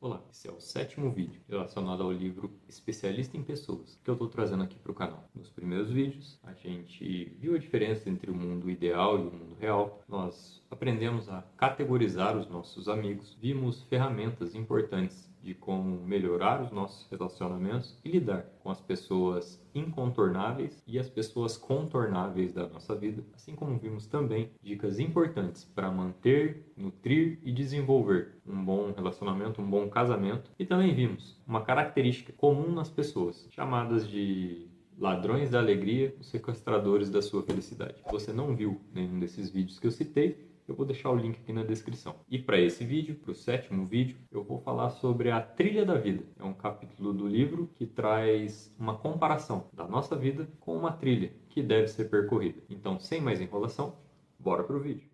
Olá, esse é o 7º vídeo relacionado ao livro Especialista em Pessoas, que eu estou trazendo aqui para o canal. Nos primeiros vídeos, a gente viu a diferença entre o mundo ideal e o mundo real. Nós aprendemos a categorizar os nossos amigos, vimos ferramentas importantes de como melhorar os nossos relacionamentos e lidar com as pessoas incontornáveis e as pessoas contornáveis da nossa vida, assim como vimos também dicas importantes para manter, nutrir e desenvolver um bom relacionamento, um bom casamento, e também vimos uma característica comum nas pessoas, chamadas de ladrões da alegria, os sequestradores da sua felicidade. Se você não viu nenhum desses vídeos que eu citei, eu vou deixar o link aqui na descrição. E para esse vídeo, para o 7º vídeo, eu vou falar sobre a trilha da vida. É um capítulo do livro que traz uma comparação da nossa vida com uma trilha que deve ser percorrida. Então, sem mais enrolação, bora para o vídeo.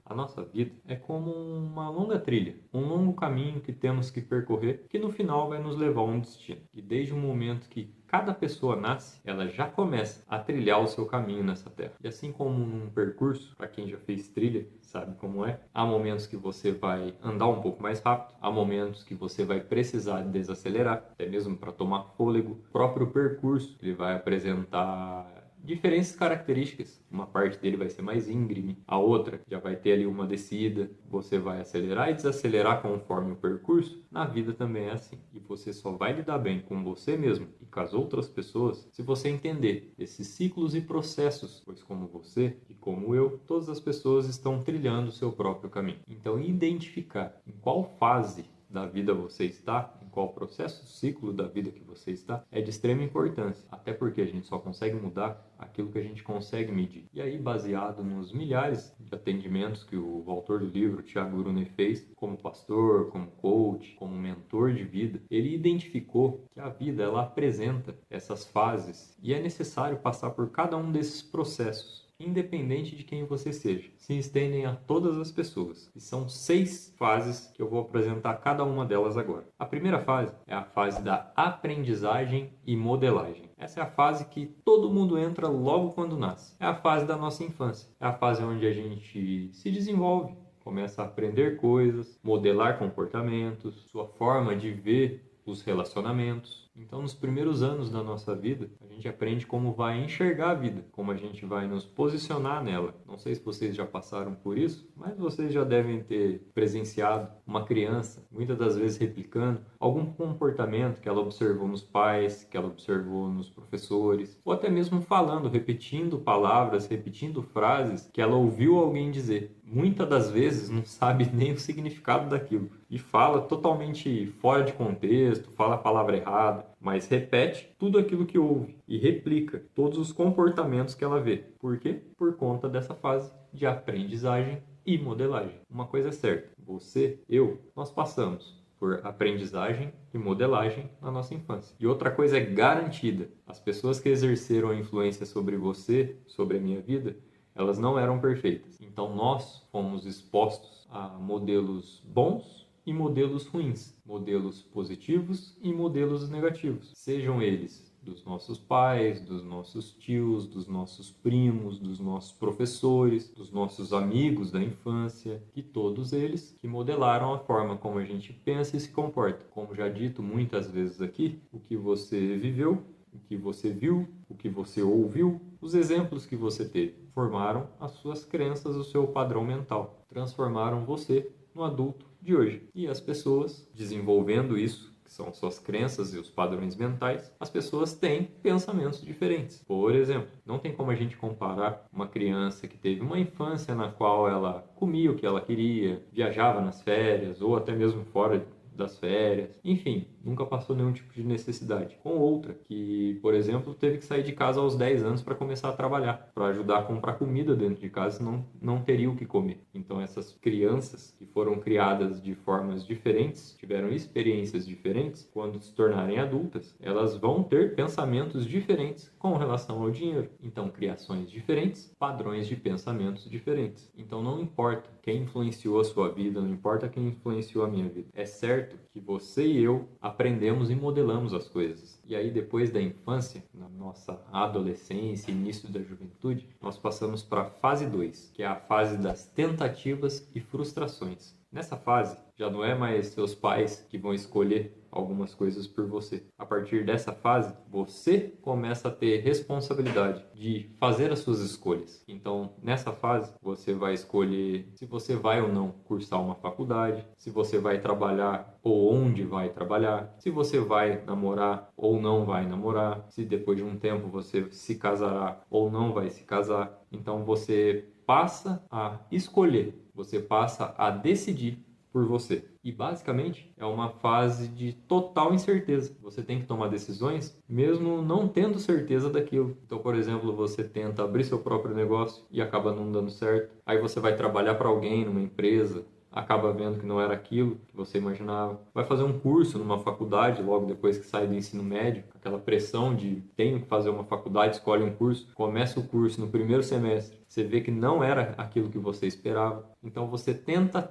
A nossa vida é como uma longa trilha, um longo caminho que temos que percorrer, que no final vai nos levar a um destino. E desde o momento que cada pessoa nasce, ela já começa a trilhar o seu caminho nessa terra. E assim como num percurso, para quem já fez trilha, sabe como é, há momentos que você vai andar um pouco mais rápido, há momentos que você vai precisar desacelerar, até mesmo para tomar fôlego. O próprio percurso, ele vai apresentar diferentes características. Uma parte dele vai ser mais íngreme, a outra já vai ter ali uma descida. Você vai acelerar e desacelerar conforme o percurso. Na vida também é assim. E você só vai lidar bem com você mesmo e com as outras pessoas se você entender esses ciclos e processos, pois como você e como eu, todas as pessoas estão trilhando o seu próprio caminho. Então, identificar em qual fase da vida você está, em qual processo, ciclo da vida que você está, é de extrema importância. Até porque a gente só consegue mudar aquilo que a gente consegue medir. E aí, baseado nos milhares de atendimentos que o autor do livro, Thiago Brunet, fez, como pastor, como coach, como mentor de vida, ele identificou que a vida ela apresenta essas fases e é necessário passar por cada um desses processos, independente de quem você seja, se estendem a todas as pessoas. E são 6 fases que eu vou apresentar cada uma delas agora. A primeira fase é a fase da aprendizagem e modelagem. Essa é a fase que todo mundo entra logo quando nasce. É a fase da nossa infância. É a fase onde a gente se desenvolve, começa a aprender coisas, modelar comportamentos, sua forma de ver os relacionamentos. Então, nos primeiros anos da nossa vida, a gente aprende como vai enxergar a vida, como a gente vai nos posicionar nela. Não sei se vocês já passaram por isso, mas vocês já devem ter presenciado uma criança, muitas das vezes replicando algum comportamento que ela observou nos pais, que ela observou nos professores, ou até mesmo falando, repetindo palavras, repetindo frases que ela ouviu alguém dizer. Muitas das vezes não sabe nem o significado daquilo e fala totalmente fora de contexto, fala a palavra errada, mas repete tudo aquilo que ouve e replica todos os comportamentos que ela vê. Por quê? Por conta dessa fase de aprendizagem e modelagem. Uma coisa é certa, você, eu, nós passamos por aprendizagem e modelagem na nossa infância. E outra coisa é garantida, as pessoas que exerceram a influência sobre você, sobre a minha vida, elas não eram perfeitas. Então nós fomos expostos a modelos bons e modelos ruins, modelos positivos e modelos negativos, sejam eles dos nossos pais, dos nossos tios, dos nossos primos, dos nossos professores, dos nossos amigos da infância, e todos eles que modelaram a forma como a gente pensa e se comporta. Como já dito muitas vezes aqui, o que você viveu, o que você viu, o que você ouviu, os exemplos que você teve, formaram as suas crenças, o seu padrão mental, transformaram você no adulto de hoje. E as pessoas, desenvolvendo isso, que são suas crenças e os padrões mentais, as pessoas têm pensamentos diferentes. Por exemplo, não tem como a gente comparar uma criança que teve uma infância na qual ela comia o que ela queria, viajava nas férias ou até mesmo fora das férias, enfim, nunca passou nenhum tipo de necessidade. Com outra que, por exemplo, teve que sair de casa aos 10 anos para começar a trabalhar, para ajudar a comprar comida dentro de casa, senão não teria o que comer. Então essas crianças que foram criadas de formas diferentes, tiveram experiências diferentes, quando se tornarem adultas, elas vão ter pensamentos diferentes com relação ao dinheiro. Então, criações diferentes, padrões de pensamentos diferentes. Então não importa quem influenciou a sua vida, não importa quem influenciou a minha vida. É certo que você e eu aprendemos e modelamos as coisas. E aí, depois da infância, na nossa adolescência, início da juventude, nós passamos para a fase 2, que é a fase das tentativas e frustrações. Nessa fase, já não é mais seus pais que vão escolher algumas coisas por você. A partir dessa fase, você começa a ter responsabilidade de fazer as suas escolhas. Então, nessa fase, você vai escolher se você vai ou não cursar uma faculdade, se você vai trabalhar ou onde vai trabalhar, se você vai namorar ou não vai namorar, se depois de um tempo você se casará ou não vai se casar. Então, você passa a escolher, você passa a decidir por você. E basicamente é uma fase de total incerteza. Você tem que tomar decisões mesmo não tendo certeza daquilo. Então, por exemplo, você tenta abrir seu próprio negócio e acaba não dando certo. Aí você vai trabalhar para alguém numa empresa, acaba vendo que não era aquilo que você imaginava. Vai fazer um curso numa faculdade logo depois que sai do ensino médio, aquela pressão de tenho que fazer uma faculdade, escolhe um curso, começa o curso no primeiro semestre, você vê que não era aquilo que você esperava. Então você tenta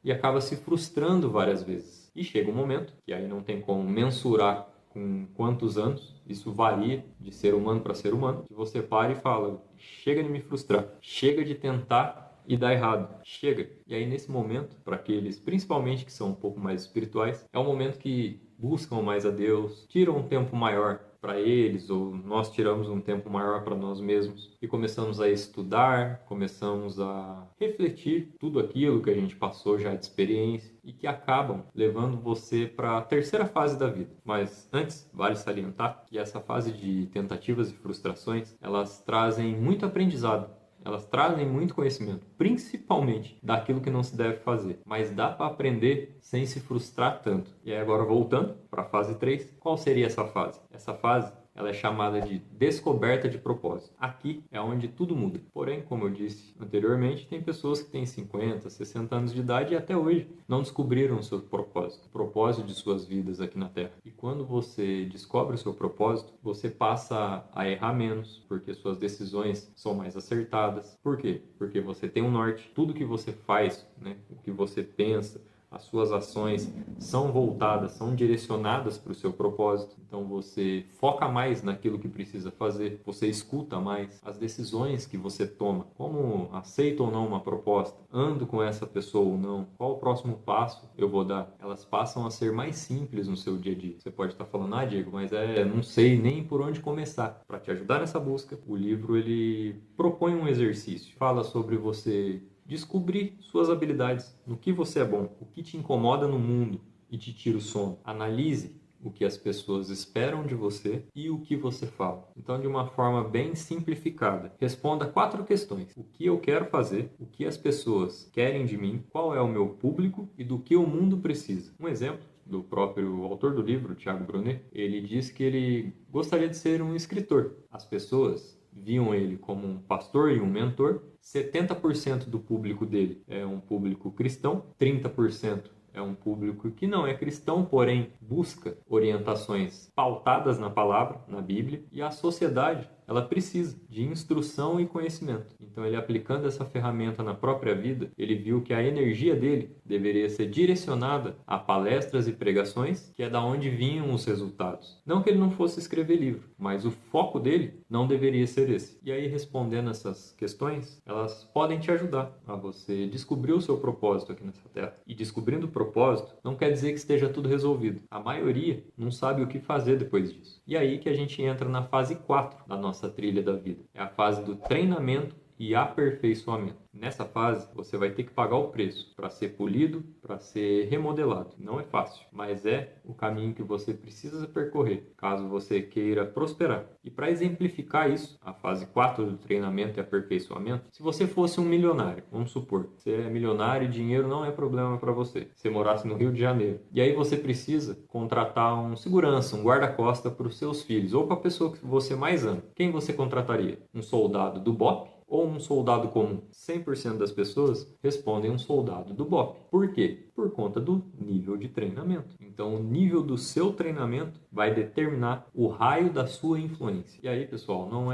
e acaba se frustrando várias vezes. E chega um momento que aí não tem como mensurar com quantos anos, isso varia de ser humano para ser humano, que você para e fala, chega de me frustrar, chega de tentar e dá errado. Chega. E aí nesse momento, para aqueles principalmente que são um pouco mais espirituais, é um momento que buscam mais a Deus, tiram um tempo maior para eles, ou nós tiramos um tempo maior para nós mesmos e começamos a estudar, começamos a refletir tudo aquilo que a gente passou já de experiência e que acabam levando você para a terceira fase da vida. Mas antes, vale salientar que essa fase de tentativas e frustrações, elas trazem muito aprendizado. Elas trazem muito conhecimento, principalmente daquilo que não se deve fazer. Mas dá para aprender sem se frustrar tanto. E aí agora voltando para a fase 3, qual seria essa fase? Essa fase ela é chamada de descoberta de propósito. Aqui é onde tudo muda. Porém, como eu disse anteriormente, tem pessoas que têm 50, 60 anos de idade e até hoje não descobriram o seu propósito, o propósito de suas vidas aqui na Terra. E quando você descobre o seu propósito, você passa a errar menos, porque suas decisões são mais acertadas. Por quê? Porque você tem um norte. Tudo que você faz, né, o que você pensa, as suas ações são voltadas, são direcionadas para o seu propósito. Então você foca mais naquilo que precisa fazer, você escuta mais as decisões que você toma, como aceito ou não uma proposta, ando com essa pessoa ou não, qual o próximo passo eu vou dar. Elas passam a ser mais simples no seu dia a dia. Você pode estar falando, Diego, mas não sei nem por onde começar. Para te ajudar nessa busca, o livro ele propõe um exercício, fala sobre você descobrir suas habilidades, no que você é bom, o que te incomoda no mundo e te tira o sono. Analise o que as pessoas esperam de você e o que você fala. Então, de uma forma bem simplificada, responda 4 questões. O que eu quero fazer, o que as pessoas querem de mim, qual é o meu público e do que o mundo precisa. Um exemplo do próprio autor do livro, Thiago Brunet, ele diz que ele gostaria de ser um escritor. As pessoas viam ele como um pastor e um mentor. 70% do público dele é um público cristão, 30% é um público que não é cristão, porém busca orientações pautadas na palavra, na Bíblia, e a sociedade ela precisa de instrução e conhecimento. Então, ele aplicando essa ferramenta na própria vida, ele viu que a energia dele deveria ser direcionada a palestras e pregações, que é da onde vinham os resultados. Não que ele não fosse escrever livro, mas o foco dele não deveria ser esse. E aí, respondendo essas questões, elas podem te ajudar a você descobrir o seu propósito aqui nessa terra. E descobrindo o propósito não quer dizer que esteja tudo resolvido. A maioria não sabe o que fazer depois disso. E aí que a gente entra na fase 4 da nossa trilha da vida. É a fase do treinamento e aperfeiçoamento. Nessa fase, você vai ter que pagar o preço para ser polido, para ser remodelado. Não é fácil, mas é o caminho que você precisa percorrer, caso você queira prosperar. E para exemplificar isso, a fase 4 do treinamento e aperfeiçoamento, se você fosse um milionário, vamos supor, você é milionário e dinheiro não é problema para você. Você morasse no Rio de Janeiro. E aí você precisa contratar um segurança, um guarda-costas para os seus filhos, ou para a pessoa que você mais ama. Quem você contrataria? Um soldado do BOP? Ou um soldado comum? 100% das pessoas respondem um soldado do BOP. Por quê? Por conta do nível de treinamento. Então, o nível do seu treinamento vai determinar o raio da sua influência. E aí, pessoal, não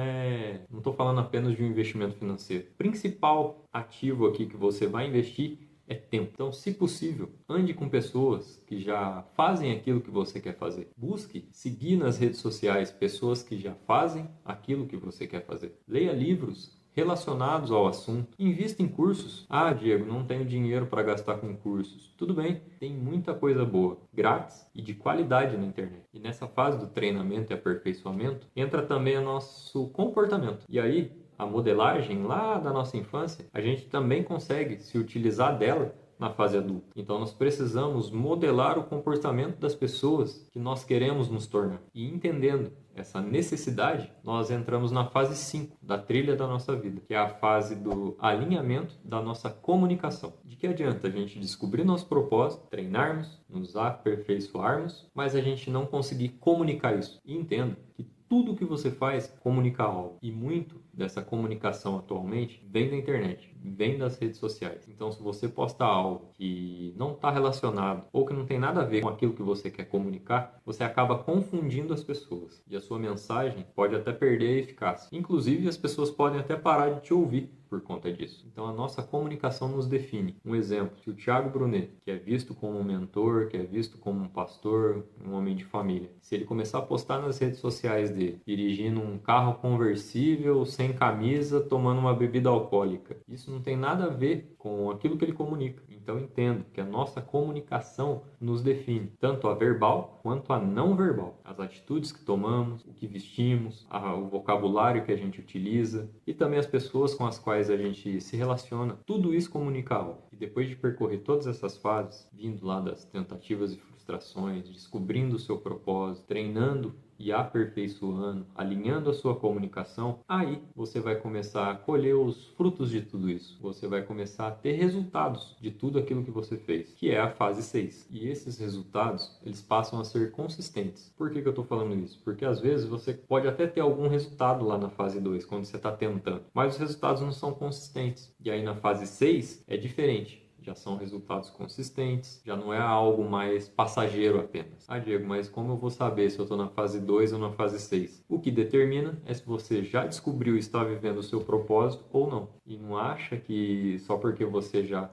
estou falando apenas de um investimento financeiro. O principal ativo aqui que você vai investir é tempo. Então, se possível, ande com pessoas que já fazem aquilo que você quer fazer. Busque seguir nas redes sociais pessoas que já fazem aquilo que você quer fazer. Leia livros relacionados ao assunto. Invista em cursos. Ah, Diego, não tenho dinheiro para gastar com cursos. Tudo bem, tem muita coisa boa, grátis e de qualidade na internet. E nessa fase do treinamento e aperfeiçoamento, entra também o nosso comportamento. E aí, a modelagem lá da nossa infância, a gente também consegue se utilizar dela na fase adulta. Então nós precisamos modelar o comportamento das pessoas que nós queremos nos tornar. E entendendo essa necessidade, nós entramos na fase 5 da trilha da nossa vida, que é a fase do alinhamento da nossa comunicação. De que adianta a gente descobrir nosso propósito, treinarmos, nos aperfeiçoarmos, mas a gente não conseguir comunicar isso? E entenda que tudo que você faz comunica algo. E muito dessa comunicação atualmente vem da internet, vem das redes sociais. Então, se você posta algo que não está relacionado ou que não tem nada a ver com aquilo que você quer comunicar, você acaba confundindo as pessoas. E a sua mensagem pode até perder a eficácia. Inclusive, as pessoas podem até parar de te ouvir por conta disso. Então a nossa comunicação nos define. Um exemplo, se o Thiago Brunet, que é visto como um mentor, que é visto como um pastor, um homem de família, se ele começar a postar nas redes sociais dele, dirigindo um carro conversível, sem camisa, tomando uma bebida alcoólica, isso não tem nada a ver com aquilo que ele comunica. Então entendo que a nossa comunicação nos define, tanto a verbal quanto a não verbal. As atitudes que tomamos, o que vestimos, o vocabulário que a gente utiliza e também as pessoas com as quais a gente se relaciona, tudo isso comunica algo. E depois de percorrer todas essas fases, vindo lá das tentativas e frustrações, descobrindo o seu propósito, treinando e aperfeiçoando, alinhando a sua comunicação, aí você vai começar a colher os frutos de tudo isso. Você vai começar a ter resultados de tudo aquilo que você fez, que é a fase 6. E esses resultados, eles passam a ser consistentes. Por que eu estou falando isso? Porque às vezes você pode até ter algum resultado lá na fase 2, quando você está tentando, mas os resultados não são consistentes. E aí na fase 6 é diferente. Já são resultados consistentes, já não é algo mais passageiro apenas. Ah, Diego, mas como eu vou saber se eu estou na fase 2 ou na fase 6? O que determina é se você já descobriu e está vivendo o seu propósito ou não. E não acha que só porque você já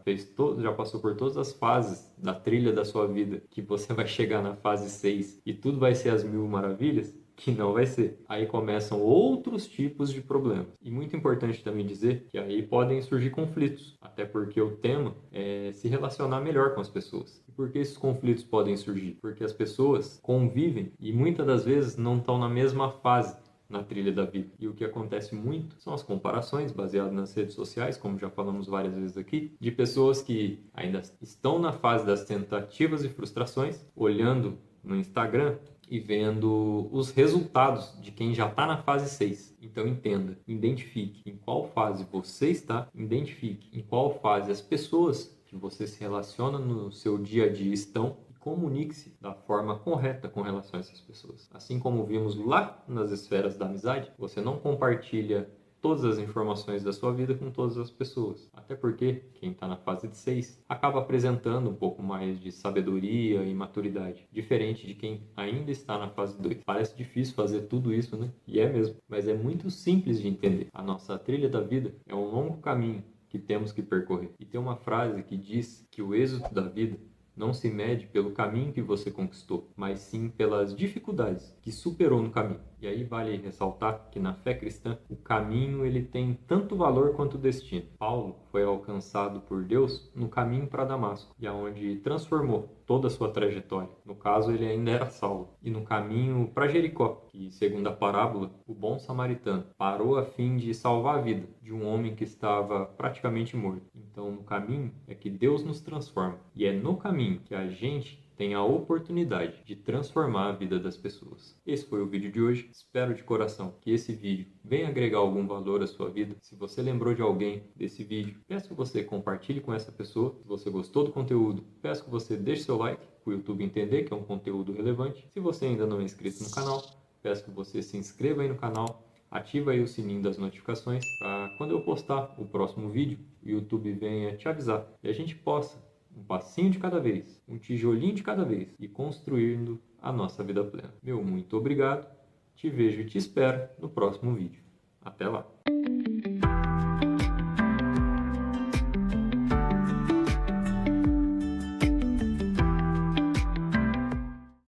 já passou por todas as fases da trilha da sua vida, que você vai chegar na fase 6 e tudo vai ser as mil maravilhas? Que não vai ser. Aí começam outros tipos de problemas. E muito importante também dizer que aí podem surgir conflitos, até porque o tema é se relacionar melhor com as pessoas. E por que esses conflitos podem surgir? Porque as pessoas convivem e muitas das vezes não estão na mesma fase na trilha da vida. E o que acontece muito são as comparações baseadas nas redes sociais, como já falamos várias vezes aqui, de pessoas que ainda estão na fase das tentativas e frustrações, olhando no Instagram e vendo os resultados de quem já está na fase 6. Então entenda, identifique em qual fase você está, identifique em qual fase as pessoas que você se relaciona no seu dia a dia estão e comunique-se da forma correta com relação a essas pessoas. Assim como vimos lá nas esferas da amizade, você não compartilha todas as informações da sua vida com todas as pessoas. Até porque quem está na fase de 6 acaba apresentando um pouco mais de sabedoria e maturidade, diferente de quem ainda está na fase 2. Parece difícil fazer tudo isso, né? E é mesmo, mas é muito simples de entender. A nossa trilha da vida é um longo caminho que temos que percorrer. E tem uma frase que diz que o êxito da vida não se mede pelo caminho que você conquistou, mas sim pelas dificuldades que superou no caminho. E aí vale ressaltar que na fé cristã, o caminho ele tem tanto valor quanto o destino. Paulo foi alcançado por Deus no caminho para Damasco, e aonde transformou toda a sua trajetória. No caso, ele ainda era Saulo. E no caminho para Jericó, que segundo a parábola, o bom samaritano parou a fim de salvar a vida de um homem que estava praticamente morto. Então, no caminho é que Deus nos transforma. E é no caminho que a gente tem a oportunidade de transformar a vida das pessoas. Esse foi o vídeo de hoje. Espero de coração que esse vídeo venha agregar algum valor à sua vida. Se você lembrou de alguém desse vídeo, peço que você compartilhe com essa pessoa. Se você gostou do conteúdo, peço que você deixe seu like para o YouTube entender que é um conteúdo relevante. Se você ainda não é inscrito no canal, peço que você se inscreva aí no canal. Ativa aí o sininho das notificações para quando eu postar o próximo vídeo, o YouTube venha te avisar e a gente possa um passinho de cada vez, um tijolinho de cada vez e construindo a nossa vida plena. Meu muito obrigado, te vejo e te espero no próximo vídeo. Até lá!